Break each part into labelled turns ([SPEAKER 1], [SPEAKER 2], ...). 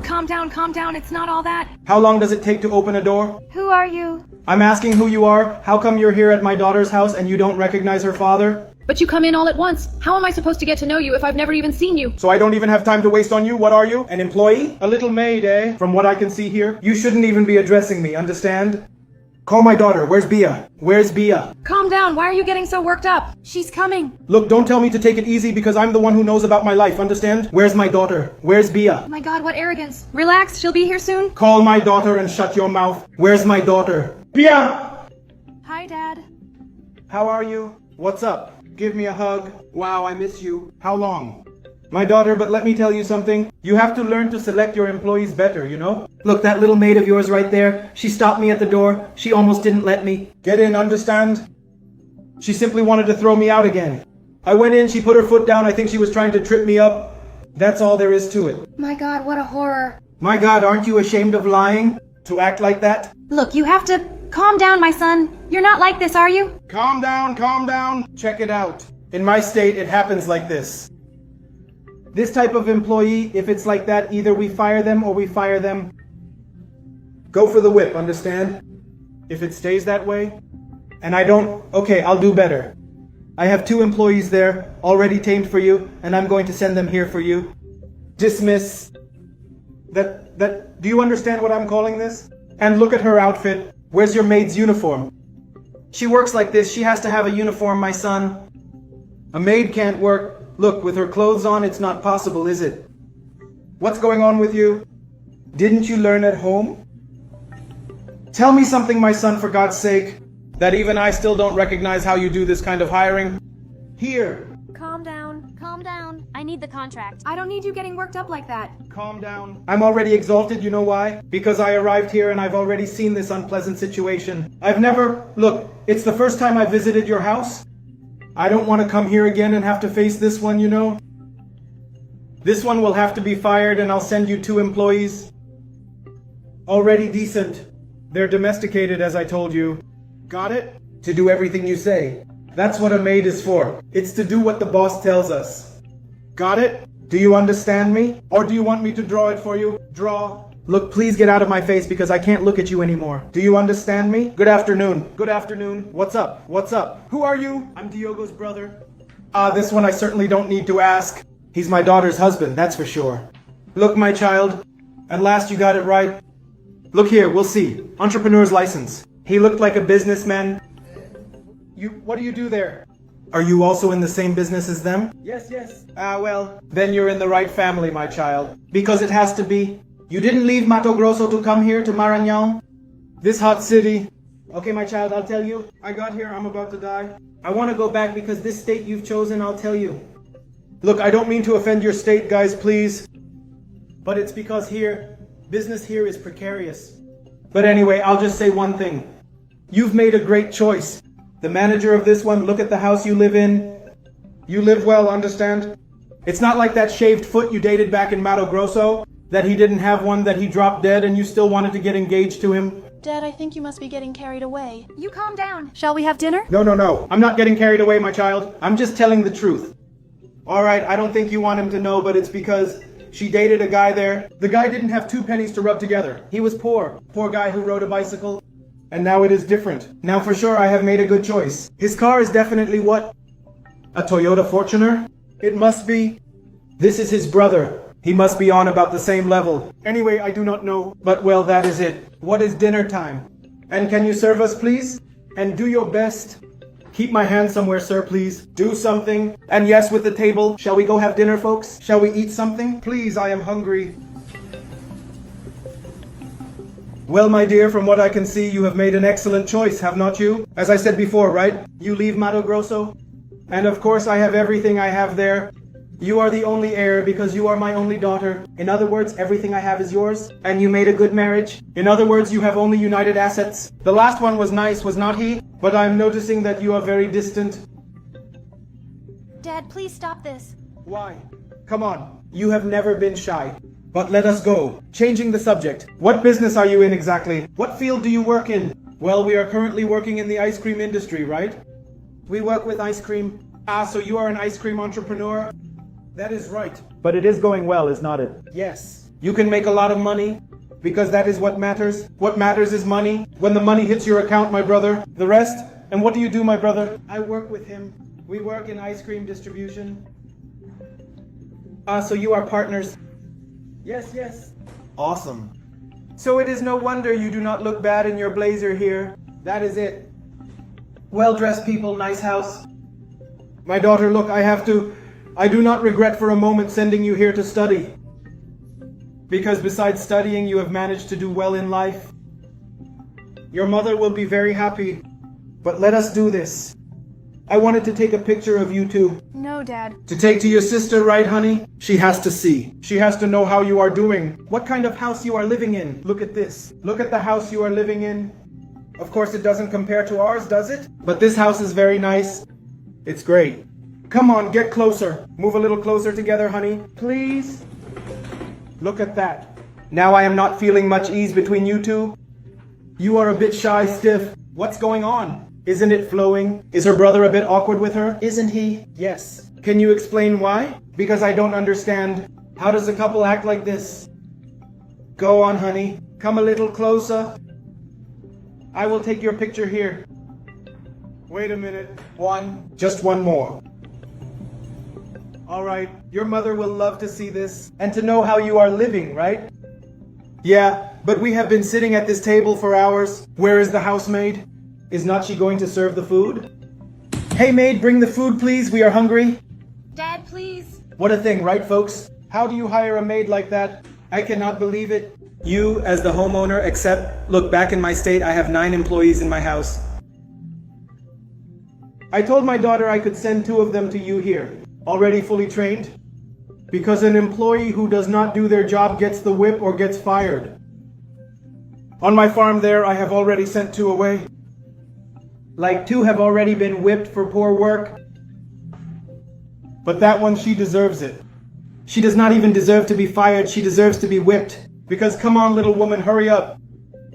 [SPEAKER 1] calm down, it's not all that.
[SPEAKER 2] How long does it take to open a door?
[SPEAKER 1] Who are you?
[SPEAKER 2] I'm asking who you are. How come you're here at my daughter's house and you don't recognize her father?
[SPEAKER 1] But you come in all at once. How am I supposed to get to know you if I've never even seen you?
[SPEAKER 2] So I don't even have time to waste on you? What are you? An employee? A little maid, eh? From what I can see here, you shouldn't even be addressing me, understand? Call my daughter. Where's Bia? Where's Bia?
[SPEAKER 1] Calm down, why are you getting so worked up? She's coming.
[SPEAKER 2] Look, don't tell me to take it easy because I'm the one who knows about my life, understand? Where's my daughter? Where's Bia?
[SPEAKER 1] Oh my god, what arrogance. Relax, she'll be here soon.
[SPEAKER 2] Call my daughter and shut your mouth. Where's my daughter? Bia!
[SPEAKER 1] Hi, Dad.
[SPEAKER 2] How are you? What's up? Give me a hug. Wow, I miss you. How long? My daughter, but let me tell you something. You have to learn to select your employees better, you know? Look, that little maid of yours right there. She stopped me at the door. She almost didn't let me get in, understand? She simply wanted to throw me out again. I went in, she put her foot down. I think she was trying to trip me up. That's all there is to it.
[SPEAKER 1] My god, what a horror.
[SPEAKER 2] My God, aren't you ashamed of lying? To act like that?
[SPEAKER 1] Look, you have to calm down, my son. You're not like this, are you?
[SPEAKER 2] Calm down, calm down. Check it out. In my state, it happens like this. This type of employee, if it's like that, either we fire them or we fire them. Go for the whip, understand? If it stays that way, and I don't, okay, I'll do better. I have 2 employees there, already tamed for you, and I'm going to send them here for you. Dismiss. Do you understand what I'm calling this? And look at her outfit. Where's your maid's uniform? She works like this, she has to have a uniform, my son. A maid can't work. Look, with her clothes on, it's not possible, is it? What's going on with you? Didn't you learn at home? Tell me something, my son, for God's sake, that even I still don't recognize how you do this kind of hiring. Here.
[SPEAKER 3] Calm down. Calm down. I need the contract.
[SPEAKER 1] I don't need you getting worked up like that.
[SPEAKER 2] Calm down. I'm already exalted, you know why? Because I arrived here and I've already seen this unpleasant situation. Look, it's the first time I visited your house. I don't want to come here again and have to face this one, you know? This one will have to be fired and I'll send you 2 employees. Already decent. They're domesticated, as I told you. Got it? To do everything you say. That's what a maid is for. It's to do what the boss tells us. Got it? Do you understand me? Or do you want me to draw it for you? Draw. Look, please get out of my face because I can't look at you anymore. Do you understand me? Good afternoon. Good afternoon. What's up? What's up? Who are you? I'm Diogo's brother. This one I certainly don't need to ask. He's my daughter's husband, that's for sure. Look, my child. At last you got it right. Look here, we'll see. Entrepreneur's license. He looked like a businessman. What do you do there? Are you also in the same business as them? Yes. Well, then you're in the right family, my child. Because it has to be. You didn't leave Mato Grosso to come here to Maranhão? This hot city. Okay, my child, I'll tell you. I got here, I'm about to die. I want to go back because this state you've chosen, I'll tell you. Look, I don't mean to offend your state, guys, please. But it's because business here is precarious. But anyway, I'll just say one thing. You've made a great choice. The manager of this one, look at the house you live in. You live well, understand? It's not like that shaved foot you dated back in Mato Grosso. That he didn't have one, that he dropped dead, and you still wanted to get engaged to him?
[SPEAKER 3] Dad, I think you must be getting carried away.
[SPEAKER 1] You calm down.
[SPEAKER 3] Shall we have dinner?
[SPEAKER 2] No. I'm not getting carried away, my child. I'm just telling the truth. Alright, I don't think you want him to know, but it's because she dated a guy there. The guy didn't have 2 pennies to rub together. He was poor. Poor guy who rode a bicycle. And now it is different. Now for sure I have made a good choice. His car is definitely what? A Toyota Fortuner? It must be. This is his brother. He must be on about the same level. Anyway, I do not know. But well, that is it. What is dinner time? And can you serve us, please? And do your best. Keep my hand somewhere, sir, please. Do something. And yes, with the table. Shall we go have dinner, folks? Shall we eat something? Please, I am hungry. Well, my dear, from what I can see, you have made an excellent choice, have not you? As I said before, right? You leave Mato Grosso? And of course, I have everything I have there. You are the only heir because you are my only daughter. In other words, everything I have is yours. And you made a good marriage. In other words, you have only united assets. The last one was nice, was not he? But I'm noticing that you are very distant.
[SPEAKER 3] Dad, please stop this.
[SPEAKER 2] Why? Come on. You have never been shy. But let us go. Changing the subject. What business are you in exactly? What field do you work in? Well, we are currently working in the ice cream industry, right? We work with ice cream. So you are an ice cream entrepreneur? That is right. But it is going well, is not it? Yes. You can make a lot of money because that is what matters. What matters is money. When the money hits your account, my brother, the rest. And what do you do, my brother? I work with him. We work in ice cream distribution. So you are partners? Yes, yes. Awesome. So it is no wonder you do not look bad in your blazer here. That is it. Well-dressed people, nice house. My daughter, look, I do not regret for a moment sending you here to study. Because besides studying, you have managed to do well in life. Your mother will be very happy. But let us do this. I wanted to take a picture of you two.
[SPEAKER 3] No, Dad.
[SPEAKER 2] To take to your sister, right, honey? She has to see. She has to know how you are doing. What kind of house you are living in. Look at this. Look at the house you are living in. Of course, it doesn't compare to ours, does it? But this house is very nice. It's great. Come on, get closer. Move a little closer together, honey. Please. Look at that. Now I am not feeling much ease between you two. You are a bit shy, stiff. What's going on? Isn't it flowing? Is her brother a bit awkward with her? Isn't he? Yes. Can you explain why? Because I don't understand. How does a couple act like this? Go on, honey. Come a little closer. I will take your picture here. Wait a minute. Just one more. All right. Your mother will love to see this and to know how you are living, right? Yeah, but we have been sitting at this table for hours. Where is the housemaid? Is not she going to serve the food? Hey maid, bring the food please, we are hungry.
[SPEAKER 3] Dad, please.
[SPEAKER 2] What a thing, right folks? How do you hire a maid like that? I cannot believe it. You, as the homeowner, except, look, back in my state, I have 9 employees in my house. I told my daughter I could send 2 of them to you here, already fully trained. Because an employee who does not do their job gets the whip or gets fired. On my farm there, I have already sent 2 away. Like 2 have already been whipped for poor work. But that one, she deserves it. She does not even deserve to be fired, she deserves to be whipped. Because come on little woman, hurry up.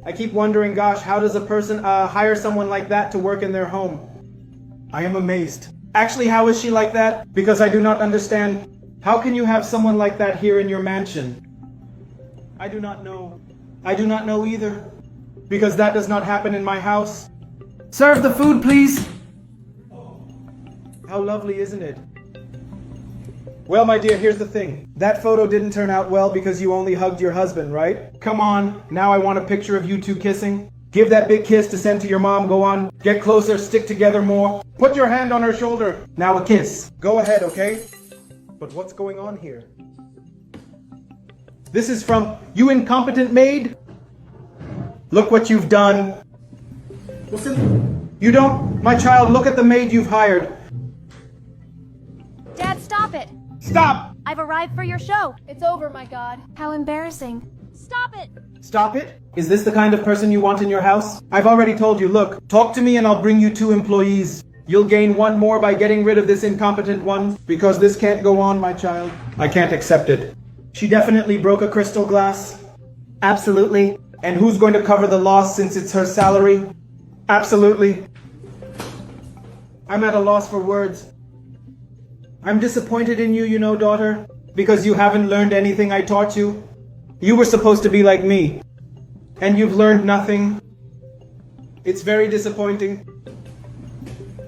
[SPEAKER 2] I keep wondering, gosh, how does a person hire someone like that to work in their home? I am amazed. Actually, how is she like that? Because I do not understand. How can you have someone like that here in your mansion? I do not know. I do not know either. Because that does not happen in my house. Serve the food, please. How lovely, isn't it? Well, my dear, here's the thing. That photo didn't turn out well because you only hugged your husband, right? Come on, now I want a picture of you two kissing. Give that big kiss to send to your mom, go on. Get closer, stick together more. Put your hand on her shoulder. Now a kiss. Go ahead, okay? But what's going on here? This is from you incompetent maid? Look what you've done. Listen, you don't, my child, look at the maid you've hired.
[SPEAKER 3] Dad, stop it.
[SPEAKER 2] Stop!
[SPEAKER 3] I've arrived for your show. It's over, my God. How embarrassing. Stop it.
[SPEAKER 2] Stop it? Is this the kind of person you want in your house? I've already told you, look, talk to me and I'll bring you 2 employees. You'll gain 1 more by getting rid of this incompetent one, because this can't go on, my child. I can't accept it. She definitely broke a crystal glass. Absolutely. And who's going to cover the loss since it's her salary? Absolutely. I'm at a loss for words. I'm disappointed in you, you know, daughter, because you haven't learned anything I taught you. You were supposed to be like me, and you've learned nothing. It's very disappointing.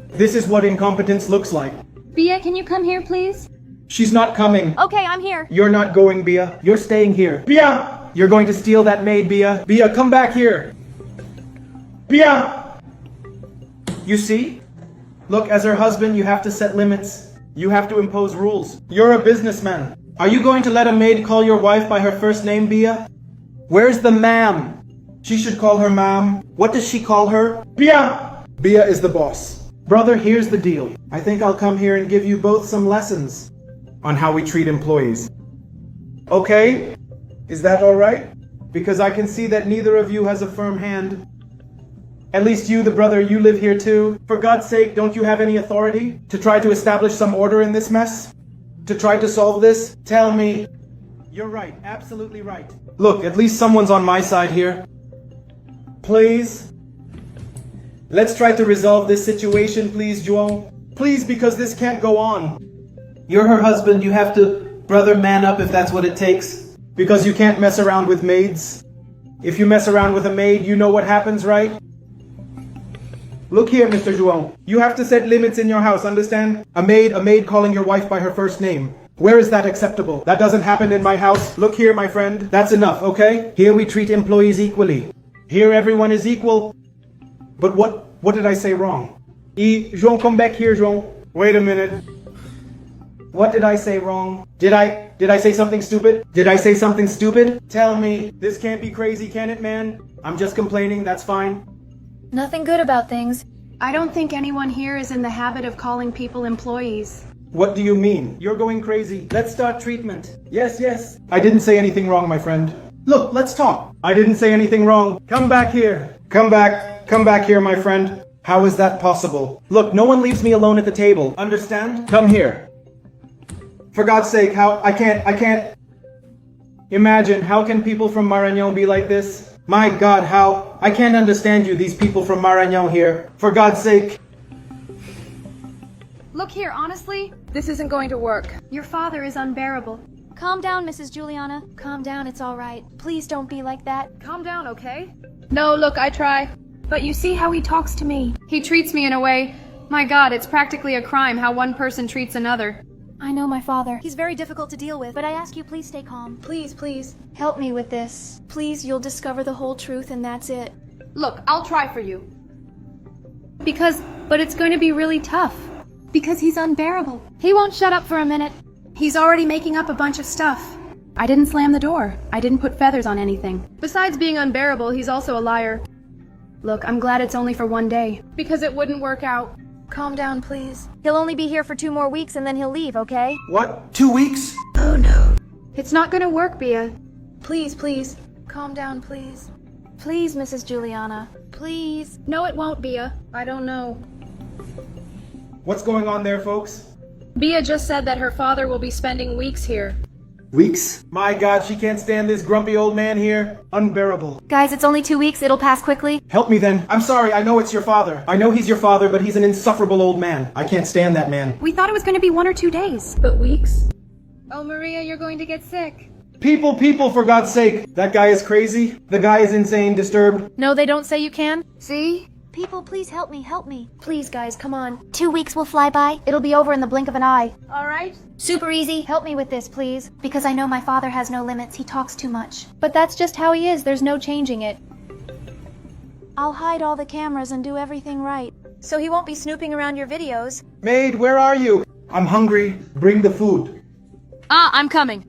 [SPEAKER 2] This is what incompetence looks like.
[SPEAKER 1] Bia, can you come here, please?
[SPEAKER 2] She's not coming.
[SPEAKER 3] Okay, I'm here.
[SPEAKER 2] You're not going, Bia. You're staying here. Bia! You're going to steal that maid, Bia. Bia, come back here. Bia! You see? Look, as her husband, you have to set limits. You have to impose rules. You're a businessman. Are you going to let a maid call your wife by her first name, Bia? Where's the ma'am? She should call her ma'am. What does she call her? Bia! Bia is the boss. Brother, here's the deal. I think I'll come here and give you both some lessons on how we treat employees. Okay? Is that all right? Because I can see that neither of you has a firm hand. At least you, the brother, you live here too. For God's sake, don't you have any authority to try to establish some order in this mess? To try to solve this? Tell me. You're right, absolutely right. Look, at least someone's on my side here. Please? Let's try to resolve this situation, please, João. Please, because this can't go on. You're her husband, you have to, brother, man up if that's what it takes. Because you can't mess around with maids. If you mess around with a maid, you know what happens, right? Look here, Mr. João. You have to set limits in your house, understand? A maid calling your wife by her first name. Where is that acceptable? That doesn't happen in my house. Look here, my friend. That's enough, okay? Here we treat employees equally. Here everyone is equal. But what did I say wrong? João, come back here, João. Wait a minute. What did I say wrong? Did I say something stupid? Did I say something stupid? Tell me. This can't be crazy, can it, man? I'm just complaining, that's fine.
[SPEAKER 3] Nothing good about things.
[SPEAKER 1] I don't think anyone here is in the habit of calling people employees.
[SPEAKER 2] What do you mean? You're going crazy. Let's start treatment. Yes. I didn't say anything wrong, my friend. Look, let's talk. I didn't say anything wrong. Come back here. Come back here, my friend. How is that possible? Look, no one leaves me alone at the table. Understand? Come here. For God's sake, I can't imagine, how can people from Maranhão be like this? My God, how? I can't understand you, these people from Maranhão here. For God's sake.
[SPEAKER 1] Look here, honestly, this isn't going to work. Your father is unbearable.
[SPEAKER 3] Calm down, Mrs. Juliana. Calm down, it's all right. Please don't be like that.
[SPEAKER 1] Calm down, okay? No, look, I try. But you see how he talks to me. He treats me in a way. My God, it's practically a crime how one person treats another.
[SPEAKER 3] I know my father. He's very difficult to deal with, but I ask you, please stay calm. Please. Help me with this. Please, you'll discover the whole truth and that's it.
[SPEAKER 1] Look, I'll try for you. But it's going to be really tough. Because he's unbearable. He won't shut up for a minute. He's already making up a bunch of stuff. I didn't slam the door. I didn't put feathers on anything. Besides being unbearable, he's also a liar. Look, I'm glad it's only for one day. Because it wouldn't work out.
[SPEAKER 3] Calm down, please. He'll only be here for 2 more weeks and then he'll leave, okay?
[SPEAKER 2] What? 2 weeks?
[SPEAKER 3] Oh no.
[SPEAKER 1] It's not gonna work, Bia.
[SPEAKER 3] Please. Calm down, please. Please, Mrs. Juliana. Please.
[SPEAKER 1] No, it won't, Bia. I don't know.
[SPEAKER 2] What's going on there, folks?
[SPEAKER 1] Bia just said that her father will be spending weeks here.
[SPEAKER 2] Weeks? My God, she can't stand this grumpy old man here. Unbearable.
[SPEAKER 3] Guys, it's only 2 weeks. It'll pass quickly.
[SPEAKER 2] Help me then. I'm sorry, I know it's your father. I know he's your father, but he's an insufferable old man. I can't stand that man.
[SPEAKER 1] We thought it was gonna be 1 or 2 days. But weeks? Oh, Maria, you're going to get sick.
[SPEAKER 2] People, for God's sake. That guy is crazy. The guy is insane, disturbed.
[SPEAKER 3] No, they don't say you can.
[SPEAKER 1] See?
[SPEAKER 3] People, please help me. Please, guys, come on. 2 weeks will fly by. It'll be over in the blink of an eye.
[SPEAKER 1] All right.
[SPEAKER 3] Super easy. Help me with this, please. Because I know my father has no limits. He talks too much. But that's just how he is. There's no changing it. I'll hide all the cameras and do everything right. So he won't be snooping around your videos.
[SPEAKER 2] Maid, where are you? I'm hungry. Bring the food.
[SPEAKER 1] I'm coming.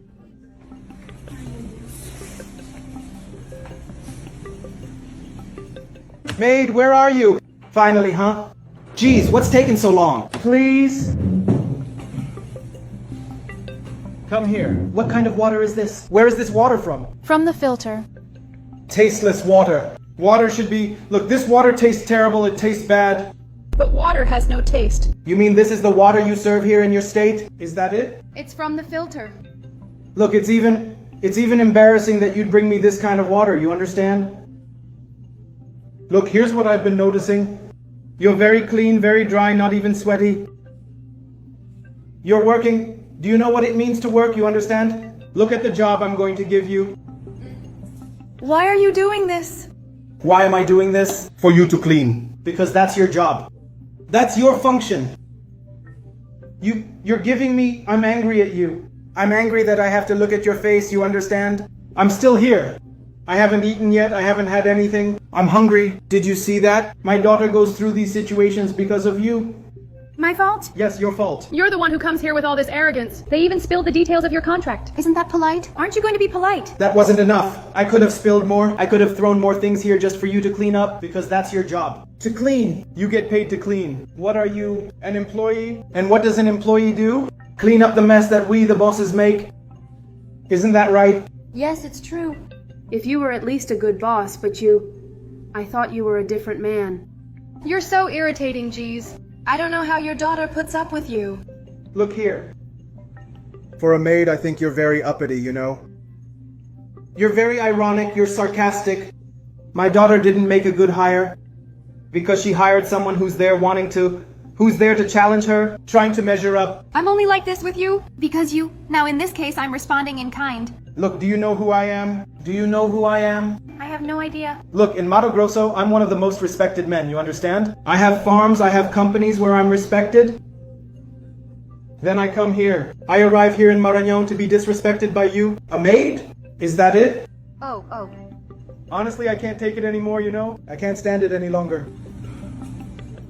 [SPEAKER 2] Maid, where are you? Finally, huh? Geez, what's taking so long? Please? Come here. What kind of water is this? Where is this water from?
[SPEAKER 3] From the filter.
[SPEAKER 2] Tasteless water. Water should be... Look, this water tastes terrible. It tastes bad.
[SPEAKER 1] But water has no taste.
[SPEAKER 2] You mean this is the water you serve here in your state? Is that it?
[SPEAKER 1] It's from the filter.
[SPEAKER 2] Look, it's even embarrassing that you'd bring me this kind of water, you understand? Look, here's what I've been noticing. You're very clean, very dry, not even sweaty. You're working. Do you know what it means to work, you understand? Look at the job I'm going to give you.
[SPEAKER 1] Why are you doing this?
[SPEAKER 2] Why am I doing this? For you to clean. Because that's your job. That's your function. You're giving me... I'm angry at you. I'm angry that I have to look at your face, you understand? I'm still here. I haven't eaten yet, I haven't had anything. I'm hungry. Did you see that? My daughter goes through these situations because of you.
[SPEAKER 1] My fault?
[SPEAKER 2] Yes, your fault.
[SPEAKER 1] You're the one who comes here with all this arrogance. They even spilled the details of your contract. Isn't that polite? Aren't you going to be polite?
[SPEAKER 2] That wasn't enough. I could have spilled more. I could have thrown more things here just for you to clean up, because that's your job. To clean. You get paid to clean. What are you, an employee? And what does an employee do? Clean up the mess that we, the bosses, make. Isn't that right?
[SPEAKER 1] Yes, it's true. If you were at least a good boss, but I thought you were a different man. You're so irritating, Jeez. I don't know how your daughter puts up with you.
[SPEAKER 2] Look here. For a maid, I think you're very uppity, you know. You're very ironic, you're sarcastic. My daughter didn't make a good hire because she hired someone who's there to challenge her, trying to measure up.
[SPEAKER 3] I'm only like this with you because now in this case I'm responding in kind.
[SPEAKER 2] Look, do you know who I am? Do you know who I am?
[SPEAKER 1] I have no idea.
[SPEAKER 2] Look, in Mato Grosso, I'm one of the most respected men, you understand? I have farms, I have companies where I'm respected. Then I come here. I arrive here in Marañón to be disrespected by you? A maid? Is that it?
[SPEAKER 1] Oh.
[SPEAKER 2] Honestly, I can't take it anymore, you know? I can't stand it any longer.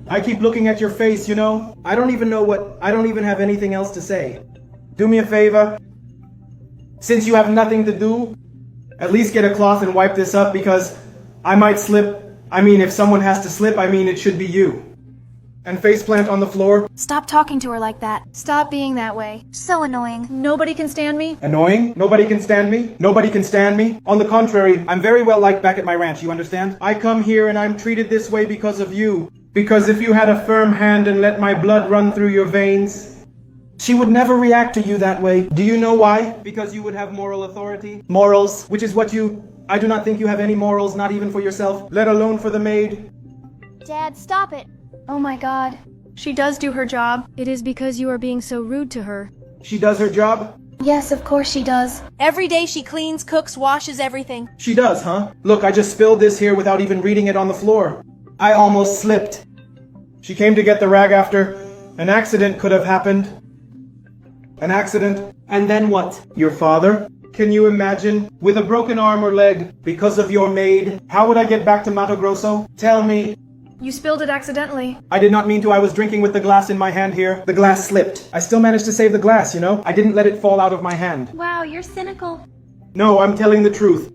[SPEAKER 2] I keep looking at your face, you know? I don't even have anything else to say. Do me a favor. Since you have nothing to do, at least get a cloth and wipe this up because I might slip. I mean, if someone has to slip, it should be you. And faceplant on the floor.
[SPEAKER 3] Stop talking to her like that. Stop being that way. So annoying. Nobody can stand me.
[SPEAKER 2] Annoying? Nobody can stand me? Nobody can stand me? On the contrary, I'm very well liked back at my ranch, you understand? I come here and I'm treated this way because of you. Because if you had a firm hand and let my blood run through your veins, she would never react to you that way. Do you know why? Because you would have moral authority. Morals, which is what I do not think you have any morals, not even for yourself, let alone for the maid.
[SPEAKER 3] Dad, stop it.
[SPEAKER 1] Oh my god.
[SPEAKER 4] She does do her job. It is because you are being so rude to her.
[SPEAKER 2] She does her job?
[SPEAKER 1] Yes, of course she does.
[SPEAKER 4] Every day she cleans, cooks, washes everything.
[SPEAKER 2] She does, huh? Look, I just spilled this here without even reading it on the floor. I almost slipped. She came to get the rag after. An accident could have happened. An accident. And then what? Your father? Can you imagine? With a broken arm or leg, because of your maid, how would I get back to Mato Grosso? Tell me.
[SPEAKER 4] You spilled it accidentally.
[SPEAKER 2] I did not mean to. I was drinking with the glass in my hand here. The glass slipped. I still managed to save the glass, you know? I didn't let it fall out of my hand.
[SPEAKER 1] Wow, you're cynical.
[SPEAKER 2] No, I'm telling the truth.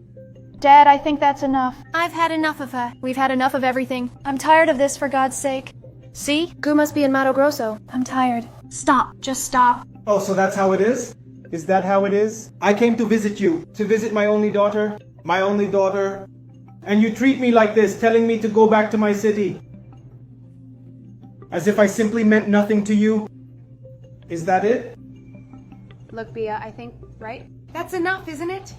[SPEAKER 3] Dad, I think that's enough.
[SPEAKER 4] I've had enough of her. We've had enough of everything.
[SPEAKER 3] I'm tired of this, for God's sake.
[SPEAKER 4] See? Gu must be in Mato Grosso.
[SPEAKER 3] I'm tired. Stop. Just stop.
[SPEAKER 2] Oh, so that's how it is? Is that how it is? I came to visit you. To visit my only daughter. My only daughter. And you treat me like this, telling me to go back to my city. As if I simply meant nothing to you. Is that it?
[SPEAKER 1] Look, Bia, I think, right? That's enough, isn't it?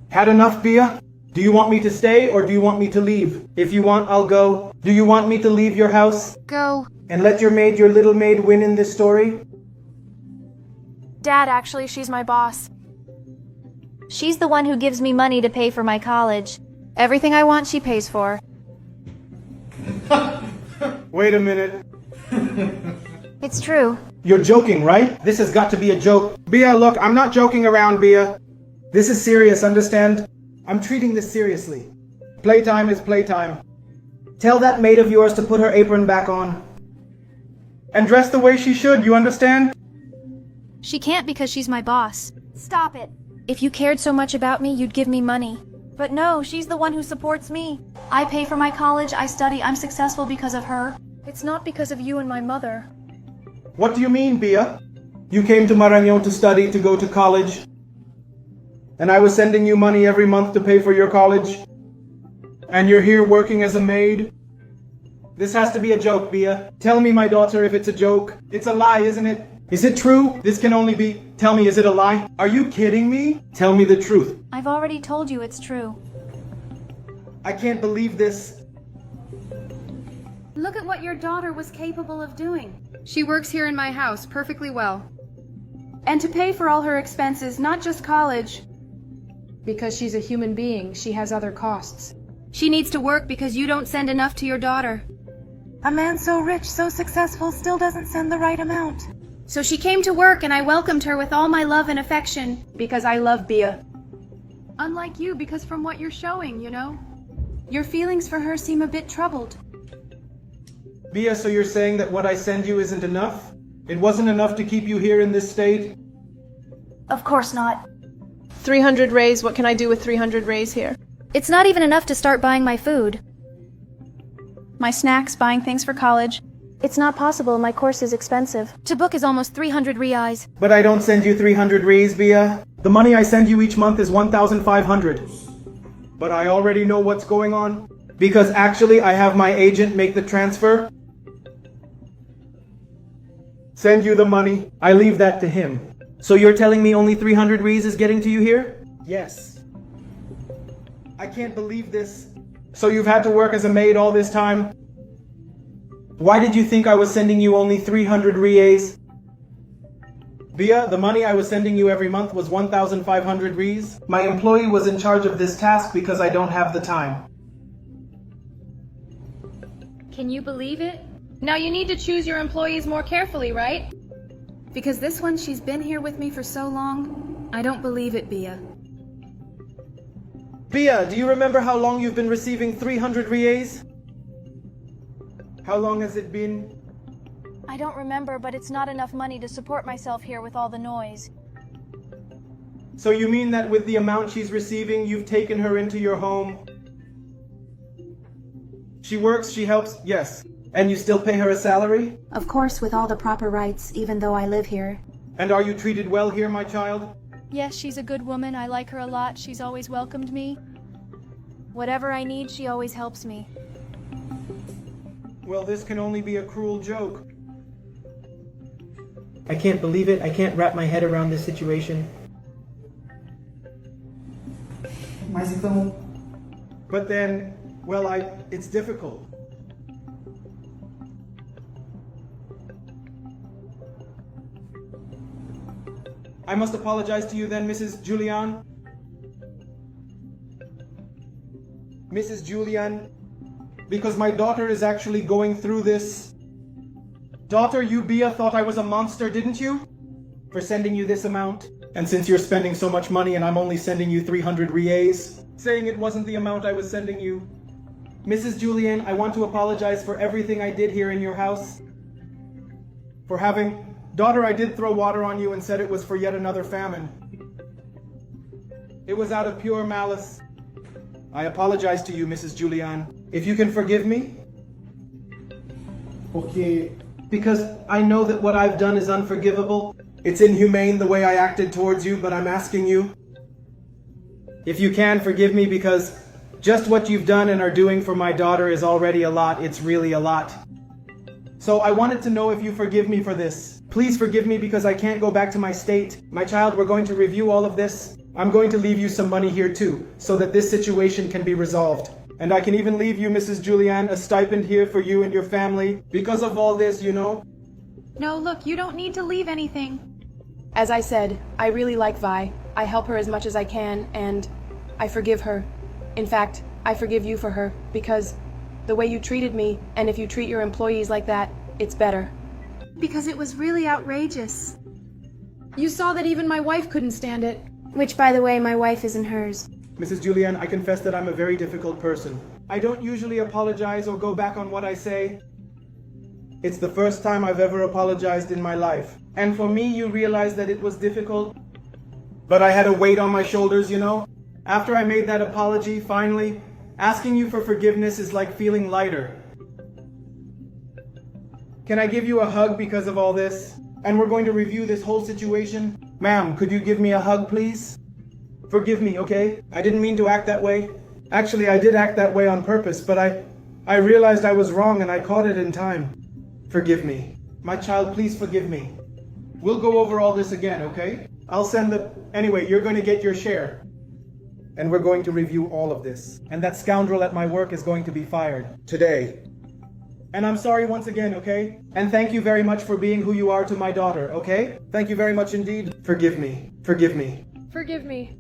[SPEAKER 2] Had enough, Bia? Do you want me to stay or do you want me to leave? If you want, I'll go. Do you want me to leave your house?
[SPEAKER 4] Go.
[SPEAKER 2] And let your little maid, win in this story?
[SPEAKER 4] Dad, actually, she's my boss.
[SPEAKER 3] She's the one who gives me money to pay for my college.
[SPEAKER 4] Everything I want, she pays for.
[SPEAKER 2] Wait a minute.
[SPEAKER 3] It's true.
[SPEAKER 2] You're joking, right? This has got to be a joke. Bia, look, I'm not joking around, Bia. This is serious, understand? I'm treating this seriously. Playtime is playtime. Tell that maid of yours to put her apron back on. And dress the way she should, you understand?
[SPEAKER 4] She can't because she's my boss.
[SPEAKER 3] Stop it.
[SPEAKER 4] If you cared so much about me, you'd give me money.
[SPEAKER 3] But no, she's the one who supports me. I pay for my college, I study, I'm successful because of her.
[SPEAKER 4] It's not because of you and my mother.
[SPEAKER 2] What do you mean, Bia? You came to Marañón to study, to go to college. And I was sending you money every month to pay for your college. And you're here working as a maid. This has to be a joke, Bia. Tell me, my daughter, if it's a joke. It's a lie, isn't it? Is it true? This can only be... Tell me, is it a lie? Are you kidding me? Tell me the truth.
[SPEAKER 3] I've already told you it's true.
[SPEAKER 2] I can't believe this.
[SPEAKER 1] Look at what your daughter was capable of doing. She works here in my house perfectly well. And to pay for all her expenses, not just college. Because she's a human being, she has other costs. She needs to work because you don't send enough to your daughter. A man so rich, so successful, still doesn't send the right amount. So she came to work and I welcomed her with all my love and affection. Because I love Bia. Unlike you, because from what you're showing, you know? Your feelings for her seem a bit troubled.
[SPEAKER 2] Bia, so you're saying that what I send you isn't enough? It wasn't enough to keep you here in this state?
[SPEAKER 3] Of course not.
[SPEAKER 5] 300 rays, what can I do with 300 rays here?
[SPEAKER 3] It's not even enough to start buying my food. My snacks, buying things for college. It's not possible, my course is expensive.
[SPEAKER 4] To book is almost 300 reais.
[SPEAKER 2] But I don't send you 300 reais, Bia. The money I send you each month is 1,500. But I already know what's going on. Because actually I have my agent make the transfer. Send you the money. I leave that to him. So you're telling me only 300 reais is getting to you here? Yes. I can't believe this. So you've had to work as a maid all this time? Why did you think I was sending you only 300 reais? Bia, the money I was sending you every month was 1,500 Ries. My employee was in charge of this task because I don't have the time.
[SPEAKER 1] Can you believe it? Now you need to choose your employees more carefully, right? Because this one, she's been here with me for so long. I don't believe it, Bia.
[SPEAKER 2] Bia, do you remember how long you've been receiving 300 Ries? How long has it been?
[SPEAKER 3] I don't remember, but it's not enough money to support myself here with all the noise.
[SPEAKER 2] So you mean that with the amount she's receiving, you've taken her into your home? She works, she helps, yes. And you still pay her a salary?
[SPEAKER 1] Of course, with all the proper rights, even though I live here.
[SPEAKER 2] And are you treated well here, my child?
[SPEAKER 4] Yes, she's a good woman. I like her a lot. She's always welcomed me.
[SPEAKER 3] Whatever I need, she always helps me.
[SPEAKER 2] Well, this can only be a cruel joke. I can't believe it. I can't wrap my head around this situation. But then, well, it's difficult. I must apologize to you then, Mrs. Julian. Mrs. Julian, because my daughter is actually going through this. Daughter, you, Bia, thought I was a monster, didn't you? For sending you this amount? And since you're spending so much money and I'm only sending you 300 Ries, saying it wasn't the amount I was sending you. Mrs. Julian, I want to apologize for everything I did here in your house. For having... Daughter, I did throw water on you and said it was for yet another famine. It was out of pure malice. I apologize to you, Mrs. Julian. If you can forgive me? Okay. Because I know that what I've done is unforgivable. It's inhumane the way I acted towards you, but I'm asking you. If you can, forgive me, because just what you've done and are doing for my daughter is already a lot. It's really a lot. So I wanted to know if you forgive me for this. Please forgive me because I can't go back to my state. My child, we're going to review all of this. I'm going to leave you some money here too, so that this situation can be resolved. And I can even leave you, Mrs. Julian, a stipend here for you and your family because of all this, you know?
[SPEAKER 1] No, look, you don't need to leave anything. As I said, I really like Vi. I help her as much as I can, and I forgive her. In fact, I forgive you for her, because the way you treated me, and if you treat your employees like that, it's better. Because it was really outrageous. You saw that even my wife couldn't stand it. Which, by the way, my wife isn't hers.
[SPEAKER 2] Mrs. Julian, I confess that I'm a very difficult person. I don't usually apologize or go back on what I say. It's the first time I've ever apologized in my life. And for me, you realize that it was difficult. But I had a weight on my shoulders, you know? After I made that apology, finally, asking you for forgiveness is like feeling lighter. Can I give you a hug because of all this? And we're going to review this whole situation. Ma'am, could you give me a hug, please? Forgive me, okay? I didn't mean to act that way. Actually, I did act that way on purpose, but I realized I was wrong and I caught it in time. Forgive me. My child, please forgive me. We'll go over all this again, okay? I'll send the... Anyway, you're going to get your share. And we're going to review all of this. And that scoundrel at my work is going to be fired. Today. And I'm sorry once again, okay? And thank you very much for being who you are to my daughter, okay? Thank you very much indeed. Forgive me. Forgive me.
[SPEAKER 5] Forgive me.